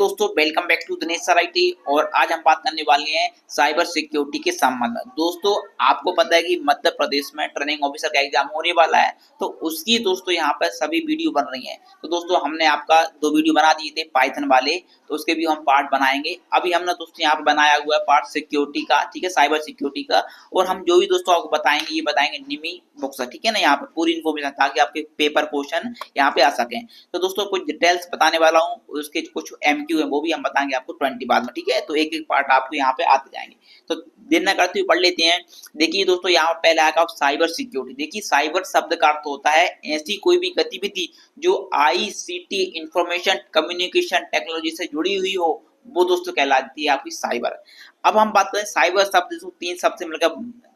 दोस्तों welcome back to Dinesh sir IT. और आज हम बात करने वाले हैं साइबर सिक्योरिटी के संबंध में। दोस्तों आपको पता है कि मध्य प्रदेश में ट्रेनिंग ऑफिसर का एग्जाम होने वाला है, तो उसकी दोस्तों यहाँ पर सभी वीडियो बन रही हैं। तो दोस्तों हमने आपका 2 वीडियो बना दिए थे पाइथन वाले, तो उसके भी हम पार्ट बनाएंगे। अभी हमने दोस्तों यहाँ पे बनाया हुआ है पार्ट सिक्योरिटी का, ठीक है, साइबर सिक्योरिटी का। और हम जो भी दोस्तों आपको बताएंगे ये बताएंगे निमी बुक्स, ठीक है ना, यहाँ पे पूरी इन्फॉर्मेशन ताकि आपके पेपर क्वेश्चन यहाँ पे आ सकें। तो दोस्तों कुछ डिटेल्स बताने वाला हूँ, उसके कुछ एमक्यू है वो भी हम बताएंगे आपको 20 बाद में, ठीक है। तो एक एक पार्ट आपको यहाँ पे आते जाएंगे, तो देर न करते हुए पढ़ लेते हैं। देखिए दोस्तों यहाँ पहले आएगा साइबर सिक्योरिटी। देखिए साइबर शब्द का अर्थ होता है ऐसी कोई भी गतिविधि जो आईसीटी इंफॉर्मेशन कम्युनिकेशन टेक्नोलॉजी से जुड़ी हुई हो, वो दोस्तों कहलाती है आपकी साइबर। अब हम बात करें साइबर शब्द, 3 शब्द से मिलकर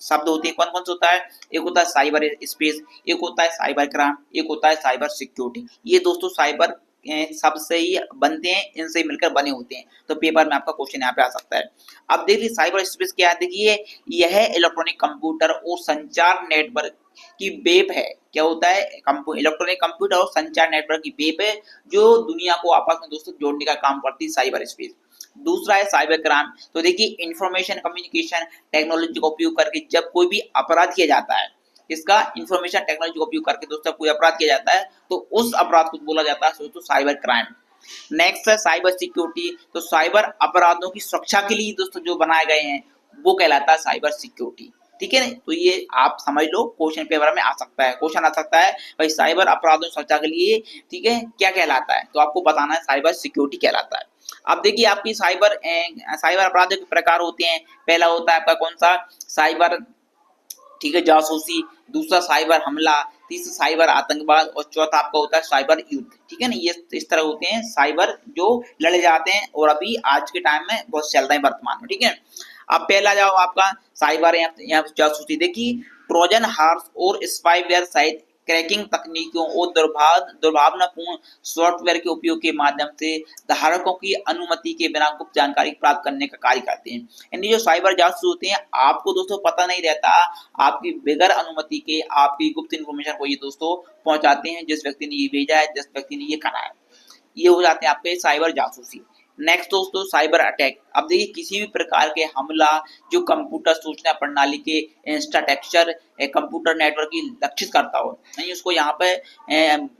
शब्द होते हैं। कौन कौन से होता है? एक होता है साइबर स्पेस, एक होता है साइबर क्राइम, एक होता है साइबर सिक्योरिटी। ये दोस्तों साइबर शब्द से ही बनते हैं, इनसे ही मिलकर बने होते हैं। तो पेपर में आपका क्वेश्चन यहाँ पे आ सकता है। अब देखिए साइबर स्पेस क्या है। देखिए यह इलेक्ट्रॉनिक कंप्यूटर और संचार नेटवर्क की वेब है। क्या होता है? इलेक्ट्रॉनिक कंप्यूटर और संचार नेटवर्क की वेब है जो दुनिया को आपस में दोस्तों जोड़ने का काम करती है साइबर स्पेस। दूसरा है साइबर क्राइम। तो देखिए इंफॉर्मेशन कम्युनिकेशन टेक्नोलॉजी का उपयोग करके जब कोई भी अपराध किया जाता है, इसका इंफॉर्मेशन टेक्नोलॉजी का उपयोग करके दोस्तों कोई अपराध किया जाता है, तो उस अपराध को बोला जाता है दोस्तों साइबर क्राइम। नेक्स्ट है साइबर सिक्योरिटी। तो साइबर अपराधों की सुरक्षा के लिए दोस्तों जो बनाए गए हैं वो कहलाता है साइबर सिक्योरिटी, ठीक है। तो ये आप समझ लो, क्वेश्चन पेपर में आ सकता है, क्वेश्चन आ सकता है भाई साइबर अपराधों की सुरक्षा के लिए, ठीक है, क्या कहलाता है, तो आपको बताना है साइबर सिक्योरिटी कहलाता है। अब देखिए आपकी साइबर अपराधों के प्रकार होते हैं। पहला होता है आपका कौन सा? साइबर, ठीक है, जासूसी। दूसरा साइबर हमला। तीसरा साइबर आतंकवाद। और चौथा आपका होता है साइबर युद्ध, ठीक है ना। ये इस तरह होते हैं साइबर जो लड़े जाते हैं और अभी आज के टाइम में बहुत चल रहे हैं वर्तमान में, ठीक है। अब पहला जाओ आपका साइबर या जासूसी। देखिए ट्रोजन हार्स और स्पाईवेयर सहित क्रैकिंग तकनीकों और दुर्भावनापूर्ण सॉफ्टवेयर के उपयोग के माध्यम से धारकों की अनुमति के बिना गुप्त जानकारी प्राप्त करने का कार्य करते हैं। यानी जो साइबर जासूस होते हैं, आपको दोस्तों पता नहीं रहता, आपकी बगैर अनुमति के आपकी गुप्त इन्फॉर्मेशन को ये दोस्तों पहुंचाते हैं जिस व्यक्ति ने ये भेजा है, जिस व्यक्ति ने ये करा है। ये हो जाते हैं आपके साइबर जासूसी। नेक्स्ट दोस्तों साइबर अटैक। अब देखिए किसी भी प्रकार के हमला जो कंप्यूटर सूचना प्रणाली के इंफ्रास्ट्रक्चर कंप्यूटर नेटवर्क की लक्षित करता हो, नहीं उसको यहाँ पे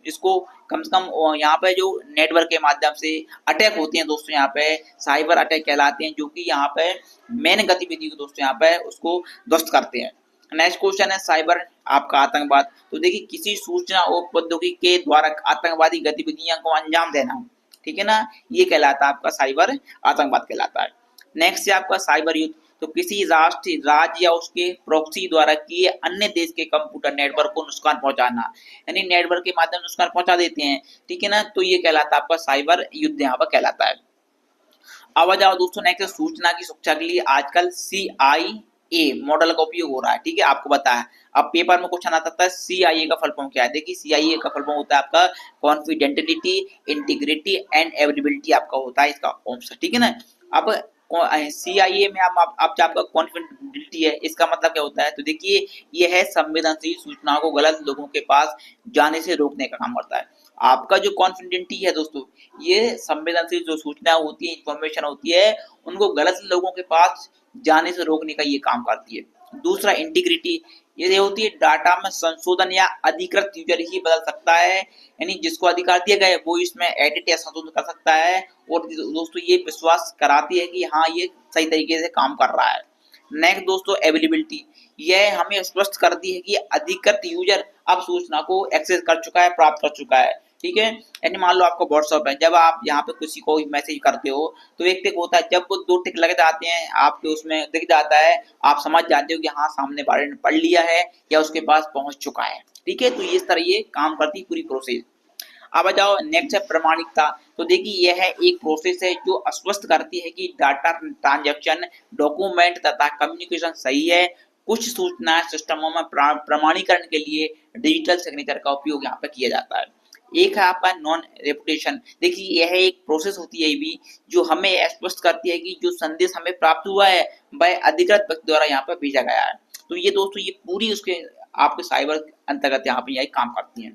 इसको कम से कम यहाँ पे जो नेटवर्क के माध्यम से अटैक होते हैं दोस्तों, यहाँ पे साइबर अटैक कहलाते हैं, जो कि यहाँ पे मेन गतिविधि को दोस्तों यहाँ पे उसको ध्वस्त करते हैं। नेक्स्ट क्वेश्चन है साइबर आपका आतंकवाद। तो देखिए किसी सूचना और प्रौद्योगिकी के द्वारा आतंकवादी गतिविधियों को अंजाम देना, ठीक है ना, ये कहलाता है आपका साइबर आतंकवाद कहलाता है। नेक्स्ट है आपका साइबर युद्ध। तो किसी राष्ट्र राज्य या उसके प्रॉक्सी द्वारा किए अन्य देश के कंप्यूटर नेटवर्क को नुकसान पहुंचाना, यानी नेटवर्क के माध्यम से नुकसान पहुंचा देते हैं, ठीक है ना, तो ये कहलाता है आपका साइबर युद्ध यहाँ पर कहलाता है। अब आ जाओ दोस्तों नेक्स्ट, सूचना की सुरक्षा के लिए आजकल CIA मॉडल का उपयोग हो रहा है, ठीक है, आपको पता है। अब पेपर में क्वेश्चन आ सकता है CIA का फुल फॉर्म क्या है। देखिए CIA का फुल फॉर्म होता है आपका कॉन्फिडेंटिलिटी, इंटीग्रिटी एंड अवेलेबिलिटी आपका होता है इसका ऑप्शन, ठीक है ना। अब CIA में आप आपका कॉन्फिडेंटिलिटी है, इसका मतलब क्या होता है? तो देखिए यह है संवेदनशील सूचनाओं को गलत लोगों के पास जाने से रोकने का काम करता है। आपका जो कॉन्फिडेंटिटी है दोस्तों, ये संवेदनशील जो सूचना होती है, इंफॉर्मेशन होती है, उनको गलत लोगों के पास जाने से रोकने का ये काम करती है। दूसरा इंटीग्रिटी, ये होती है डाटा में संशोधन या अधिकृत यूजर ही बदल सकता है, यानी जिसको अधिकार दिया गया है वो इसमें एडिट या संशोधन कर सकता है। और दोस्तों ये विश्वास कराती है कि हाँ ये सही तरीके से काम कर रहा है। नेक्स्ट दोस्तों अवेलेबिलिटी, यह हमें स्पष्ट करती है कि अधिकृत यूजर अब सूचना को एक्सेस कर चुका है, प्राप्त कर चुका है, ठीक है। यानी मान लो आपका व्हाट्सएप है, जब आप यहाँ पे किसी को मैसेज करते हो तो एक टिक होता है, जब वो 2 टिक लग जाते हैं आपके उसमें दिख जाता है, आप समझ जाते हो कि हाँ सामने वाले ने पढ़ लिया है या उसके पास पहुंच चुका है, ठीक है। तो इस तरह ये काम करती है पूरी प्रोसेस। अब आ जाओ नेक्स्ट है प्रमाणिकता। तो देखिए यह है एक प्रोसेस है जो आश्वस्त करती है कि डाटा ट्रांजैक्शन, डॉक्यूमेंट तथा कम्युनिकेशन सही है। कुछ सूचना सिस्टमों में प्रमाणीकरण के लिए डिजिटल सिग्नेचर का उपयोग यहाँ पे किया जाता है। एक है आपका नॉन रेपुटेशन। देखिए यह एक प्रोसेस होती है ये भी, जो हमें स्पष्ट करती है कि जो संदेश हमें प्राप्त हुआ है वह अधिकृत व्यक्ति द्वारा यहाँ पर भेजा गया है। तो ये दोस्तों ये पूरी उसके आपके साइबर अंतर्गत यहाँ पे यही काम करती है।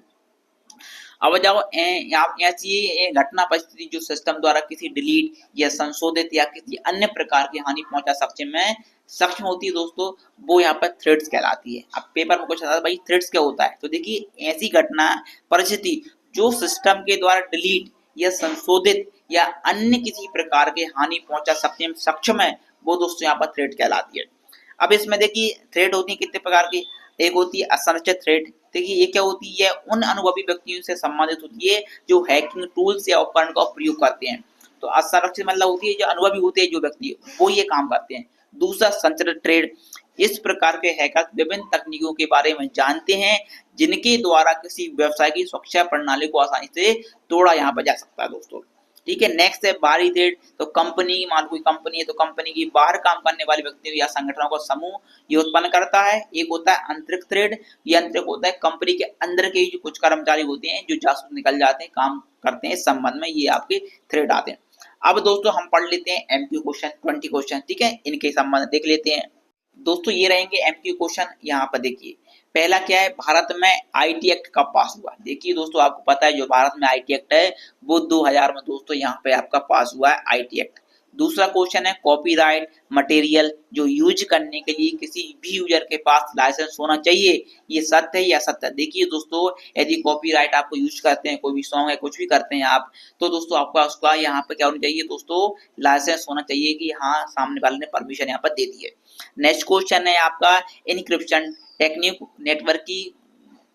अब जाओ यहाँ ऐसी घटना परिस्थिति जो सिस्टम द्वारा किसी डिलीट या संशोधित या किसी अन्य प्रकार की हानि पहुंचा सक्षम होती है दोस्तों, वो यहाँ पर थ्रेड्स कहलाती है। अब पेपर में क्वेश्चन आता है भाई थ्रेड्स क्या होता है, तो देखिए ऐसी घटना परिस्थिति जो सिस्टम के द्वारा डिलीट या संशोधित या अन्य किसी प्रकार के हानि पहुंचा सक्षम है, वो दोस्तों यहाँ पर थ्रेड कहलाती है। अब इसमें देखिए थ्रेड होती है कितने प्रकार की, एक होती है असंरचित थ्रेड। देखिए ये क्या होती है, उन अनुभवी व्यक्तियों से संबंधित होती है जो हैकिंग टूल्स या उपकरण का प्रयोग करते हैं। तो असंरक्षित मतलब होती है जो अनुभवी होते हैं जो व्यक्ति वो ये काम करते हैं। दूसरा संरचित थ्रेड, इस प्रकार के हैकर विभिन्न तकनीकों के बारे में जानते हैं जिनके द्वारा किसी व्यवसाय की सुरक्षा प्रणाली को आसानी से तोड़ा यहाँ पर जा सकता है दोस्तों। ठीक है, नेक्स्ट है बाहरी थ्रेड। तो कंपनी, मान कोई कंपनी है तो कंपनी की बाहर काम करने वाले व्यक्तियों या संगठनों का समूह ये उत्पन्न करता है। एक होता है आंतरिक थ्रेड, ये आंतरिक होता है कंपनी के अंदर के जो कुछ कर्मचारी होते हैं जो जासूस निकल जाते हैं, काम करते हैं इस संबंध में, ये आपके थ्रेड आते हैं। अब दोस्तों हम पढ़ लेते हैं एमक्यू क्वेश्चन 20 क्वेश्चन, ठीक है, इनके संबंध देख लेते हैं। दोस्तों ये रहेंगे एमक्यू क्वेश्चन। यहाँ पर देखिए पहला क्या है, भारत में आईटी एक्ट कब पास हुआ। देखिए दोस्तों आपको पता है जो भारत में आईटी एक्ट है वो 2000 में दोस्तों यहाँ पे आपका पास हुआ है आईटी एक्ट। दूसरा क्वेश्चन है कॉपीराइट मटेरियल जो यूज करने के लिए किसी भी यूजर के पास लाइसेंस होना चाहिए, ये सत्य है या असत्य है। देखिए दोस्तों यदि कॉपीराइट आपको यूज करते हैं, कोई भी सॉन्ग है कुछ भी करते हैं आप, तो दोस्तों आपका उसका यहाँ पे क्या होना चाहिए दोस्तों, लाइसेंस होना चाहिए कि हाँ सामने वाले ने परमिशन यहाँ पर दे दी है। नेक्स्ट क्वेश्चन है आपका इनक्रिप्शन टेक्निक नेटवर्क की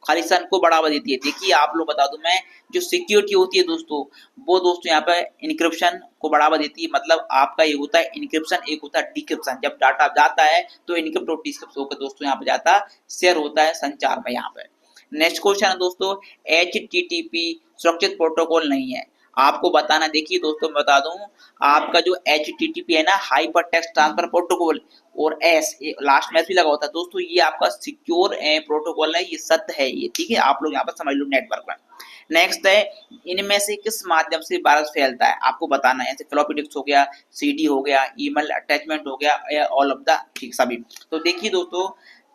खालिस्तान को बढ़ावा देती है। देखिए आप लोग बता दूं मैं, जो सिक्योरिटी होती है दोस्तों वो दोस्तों यहाँ पे इनक्रिप्शन को बढ़ावा देती है। मतलब आपका ये होता है इनक्रिप्शन, एक होता है डिक्रिप्शन। जब डाटा जाता है तो इनक्रिप्ट और डिक्रिप्ट होकर दोस्तों यहाँ पे जाता शेयर होता है संचार में यहाँ पे। नेक्स्ट क्वेश्चन है दोस्तों HTTP सुरक्षित प्रोटोकॉल नहीं है, आपको बताना। देखिए दोस्तों मैं बता दूं, आपका जो HTTP है ना, हाइपर टेक्स्ट ट्रांसफर प्रोटोकॉल, और एस लास्ट में भी लगा होता है दोस्तों, ये आपका सिक्योर प्रोटोकॉल है, ये सत्य है ये, ठीक है, आप लोग यहाँ पर समझ लो नेटवर्क में। नेक्स्ट है इनमें से किस माध्यम से वायरस फैलता है, आपको बताना है। जैसे फ्लॉपी डिस्क हो गया, CD हो गया, ईमेल अटैचमेंट हो गया, या ऑल ऑफ द ठीक सभी। तो देखिए दोस्तों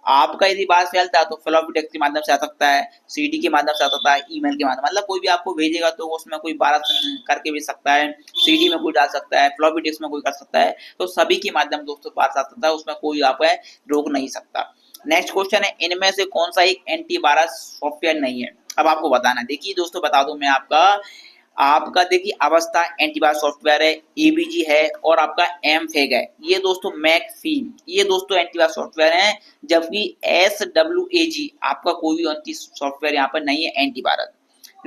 आपका यदि वायरस फैलता है तो फ्लॉपी डिस्क के माध्यम से आ सकता है, CD के माध्यम से आ सकता है, ईमेल के माध्यम, मतलब कोई भी आपको भेजेगा तो उसमें कोई वायरस करके भेज सकता है, CD में कोई डाल सकता है, फ्लॉपी डिस्क में कोई कर सकता है, तो सभी के माध्यम दोस्तों वायरस आ सकता है, उसमें कोई आपको रोक नहीं सकता। नेक्स्ट क्वेश्चन है इनमें से कौन सा एक एंटीवायरस सॉफ्टवेयर नहीं है, अब आपको बताना है। देखिए दोस्तों बता दूं मैं आपका देखिए अवस्था एंटीवायरस सॉफ्टवेयर है, ABG है, और आपका एमफेग है, ये दोस्तों मैकफीन, ये दोस्तों एंटीवायरस सॉफ्टवेयर है। जबकि SWAG आपका कोई भी सॉफ्टवेयर यहाँ पर नहीं है एंटीवायरस।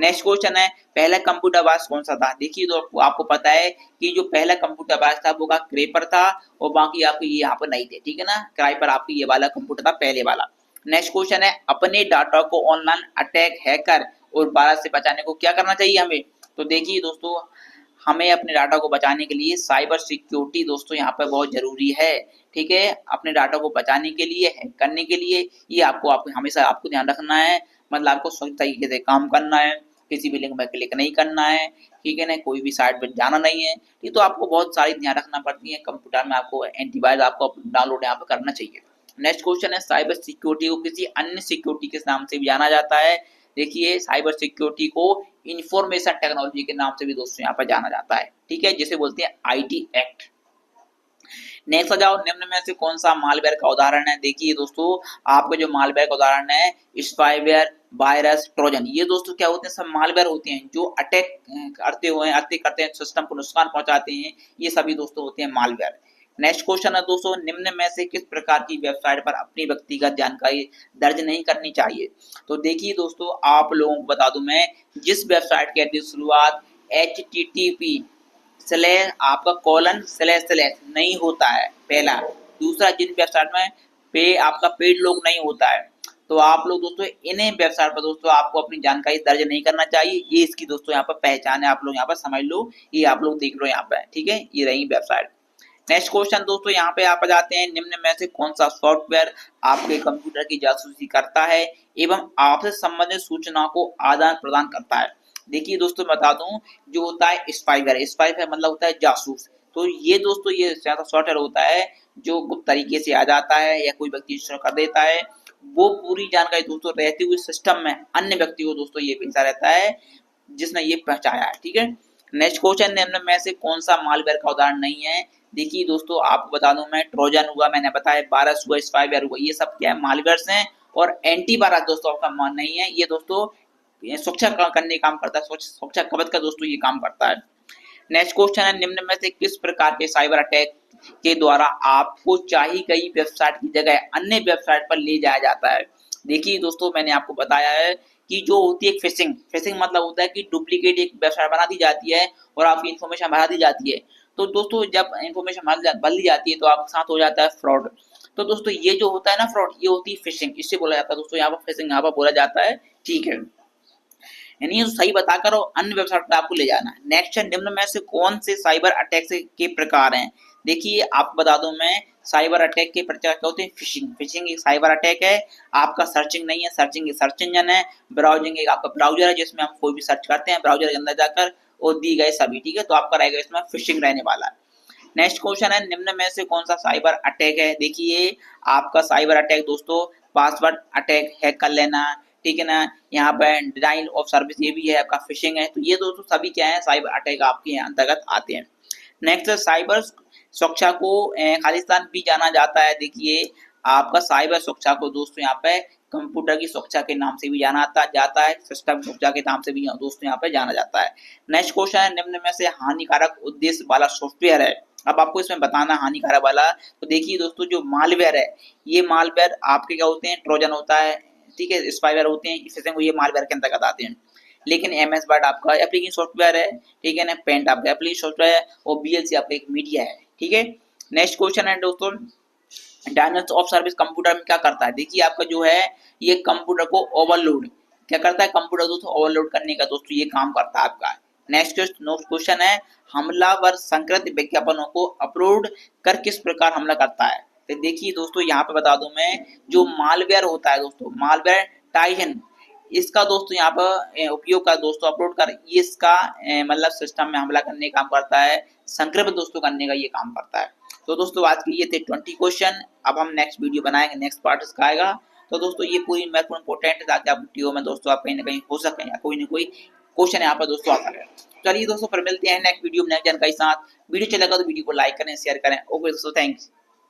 नेक्स्ट क्वेश्चन है पहला कंप्यूटर वायरस कौन सा था। देखिए तो आपको पता है कि जो पहला कंप्यूटर वायरस था वो क्रेपर था, और बाकी आपके ये यहाँ पर नहीं थे, ठीक है ना, क्राइपर आपकी ये वाला कंप्यूटर था पहले वाला। नेक्स्ट क्वेश्चन है अपने डाटा को ऑनलाइन अटैक, हैकर और वायरस से बचाने को क्या करना चाहिए हमें। तो देखिए दोस्तों हमें अपने डाटा को बचाने के लिए साइबर सिक्योरिटी दोस्तों यहाँ पर बहुत जरूरी है, ठीक है, अपने डाटा को बचाने के लिए, हैक करने के लिए, ये आपको हमेशा आपको ध्यान रखना है। मतलब आपको सही तरीके से काम करना है, किसी भी लिंक पर क्लिक नहीं करना है, ठीक है ना, कोई भी साइट पर जाना नहीं है। ये तो आपको बहुत सारी ध्यान रखना पड़ती है, कंप्यूटर में आपको एंटीवायरस आपको डाउनलोड यहाँ पर करना चाहिए। नेक्स्ट क्वेश्चन है साइबर सिक्योरिटी को किसी अन्य सिक्योरिटी के नाम से भी जाना जाता है। देखिए साइबर सिक्योरिटी को इंफॉर्मेशन टेक्नोलॉजी के नाम से भी दोस्तों यहाँ पर जाना जाता है, ठीक है, जिसे बोलते हैं IT एक्ट। नेक्स्ट आ जाओ, निम्न में से कौन सा मालवेयर का उदाहरण है। देखिए दोस्तों आपका जो मालवेयर का उदाहरण है स्पाईवेयर, वायरस, ट्रोजन, ये दोस्तों क्या होते हैं, सब मालवेयर होते हैं जो अटैक करते हैं सिस्टम को नुकसान पहुंचाते हैं, ये सभी दोस्तों होते हैं मालवेयर। नेक्स्ट क्वेश्चन है दोस्तों निम्न में से किस प्रकार की वेबसाइट पर अपनी व्यक्तिगत जानकारी दर्ज नहीं करनी चाहिए। तो देखिए दोस्तों आप लोगों को बता दूं मैं, जिस वेबसाइट की शुरुआत HTTP स्लैश आपका कोलन स्लैश स्लैश नहीं होता है पहला, दूसरा जिन वेबसाइट में आपका पेड लोग नहीं होता है, तो आप लोग दोस्तों इन्हें वेबसाइट पर दोस्तों आपको अपनी जानकारी दर्ज नहीं करना चाहिए, ये इसकी दोस्तों यहाँ पर पहचान है, आप लोग यहाँ पर समझ लो, ये आप लोग देख लो यहाँ पर, ठीक है, ये रही वेबसाइट। नेक्स्ट क्वेश्चन दोस्तों यहाँ पे आप जाते हैं, निम्न में से कौन सा सॉफ्टवेयर आपके कंप्यूटर की जासूसी करता है एवं आपसे संबंधित सूचना को आदान प्रदान करता है। देखिए दोस्तों बता दूं, जो होता है स्पाईवेयर मतलब होता है जासूस। तो ये दोस्तों ये सॉफ्टवेयर होता है जो गुप्त तरीके से आ जाता है या कोई व्यक्ति कर देता है, वो पूरी जानकारी दोस्तों रहती हुई सिस्टम में अन्य व्यक्ति को दोस्तों ये भेजा रहता है जिसने ये पहुंचाया है। ठीक है, नेक्स्ट क्वेश्चन, निम्न में से कौन सा मालवेयर का उदाहरण नहीं है? देखिए दोस्तों, आपको बता दूं मैं, ट्रोजन हुआ, मैंने बताया, वायरस हुआ, स्पाईवेयर हुआ, ये सब क्या है? मालवेयर्स हैं। और एंटीवायरस दोस्तों आपका मान नहीं है, ये दोस्तों सुरक्षा करने काम करता है, सुरक्षा कवच का दोस्तों ये काम करता है। नेक्स्ट क्वेश्चन है, निम्न में से किस प्रकार के साइबर अटैक के द्वारा आपको चाही गई वेबसाइट की जगह अन्य वेबसाइट पर ले जाया जाता है? देखिए दोस्तों, मैंने आपको बताया है कि जो होती है फिशिंग, फिशिंग मतलब होता है कि डुप्लीकेट एक वेबसाइट बना दी जाती है और आपकी इन्फॉर्मेशन भरा दी जाती है। तो दोस्तों जब इन्फॉर्मेशन भर दी जाती है तो आपके साथ हो जाता है फ्रॉड। तो दोस्तों ये जो होता है ना फ्रॉड, ये होती है फिशिंग, इससे बोला जाता है दोस्तों, यहाँ पर फिशिंग यहाँ पर बोला जाता है। ठीक है, यानी सही बताकर और अन्य वेबसाइट पर आपको ले जाना है। नेक्स्ट है, निम्न में से कौन से साइबर अटैक के प्रकार हैं? देखिए आपको बता दूं मैं, साइबर अटैक के प्रकार क्या होते हैं? फिशिंग, फिशिंग एक साइबर अटैक है। आपका सर्चिंग नहीं है, सर्चिंग एक सर्च इंजन है। ब्राउजिंग एक आपका ब्राउजर है जिसमें हम कोई भी सर्च करते हैं ब्राउजर के अंदर जाकर और दी गए सभी। ठीक है, तो आपका रहेगा इसमें फिशिंग रहने वाला है। नेक्स्ट क्वेश्चन है, निम्न में से कौन सा साइबर अटैक है? देखिए आपका साइबर अटैक दोस्तों पासवर्ड अटैक, हैक कर लेना, ठीक है ना, यहाँ पे डिनाइल ऑफ सर्विस ये भी है, आपका फिशिंग है। तो ये दोस्तों सभी क्या है? साइबर अटैक आपके अंतर्गत आते हैं। नेक्स्ट साइबर सुरक्षा को खालिस्तान भी जाना जाता है। देखिए आपका साइबर सुरक्षा को दोस्तों यहाँ पे कंप्यूटर की सुरक्षा के नाम से भी जाना जाता है, सिस्टम सुरक्षा के नाम से भी दोस्तों यहाँ पे जाना जाता है। नेक्स्ट क्वेश्चन है, निम्न में से हानिकारक उद्देश्य वाला सॉफ्टवेयर है? अब आपको इसमें बताना हानिकारक वाला। तो देखिए दोस्तों, जो मालवेयर है, ये मालवेयर आपके क्या होते हैं? ट्रोजन होता है, ठीक है, स्पाईवेयर होते हैं, फिशिंग ये मालवेयर के अंतर्गत आते हैं। लेकिन एमएस वर्ड आपका एप्लीकेशन सॉफ्टवेयर है, ठीक है ना, पेंट आपका एप्लीकेशन सॉफ्टवेयर है और बीएलसी आपका एक मीडिया है। ठीक है, नेक्स्ट क्वेश्चन है दोस्तों, डायनेमिक्स ऑफ सर्विस कंप्यूटर में क्या करता है? देखिए आपका जो है ये कंप्यूटर को ओवरलोड क्या करता है? कंप्यूटर दोस्तों ओवरलोड करने का दोस्तों ये काम करता है आपका। नेक्स्ट क्वेश्चन है, हमलावर संक्रमित विज्ञापनों को अपलोड कर किस प्रकार हमला करता है? तो देखिए दोस्तों, यहाँ पे बता दूं मैं, जो मालवेयर होता है दोस्तों, मालवेयर टाइजन, इसका दोस्तों यहाँ पर उपयोग का दोस्तों अपलोड कर ये इसका मतलब सिस्टम में हमला करने का काम करता है, संक्रमित दोस्तों करने का ये काम करता है। तो दोस्तों आज के ये थे 20 क्वेश्चन। अब हम नेक्स्ट वीडियो बनाएंगे, नेक्स्ट पार्ट इसका आएगा। तो दोस्तों ये पूरी महत्वपूर्ण इंपॉर्टेंट है ताकि आप वीडियो में दोस्तों आप कहीं ना कहीं हो सके या कोई ना कोई क्वेश्चन यहाँ पर दोस्तों आता है। चलिए दोस्तों फिर मिलते हैं नेक्स्ट वीडियो में नई जानकारी के साथ। वीडियो चलेगा तो वीडियो को लाइक करें, शेयर करें। ओके दोस्तों, थैंक्स।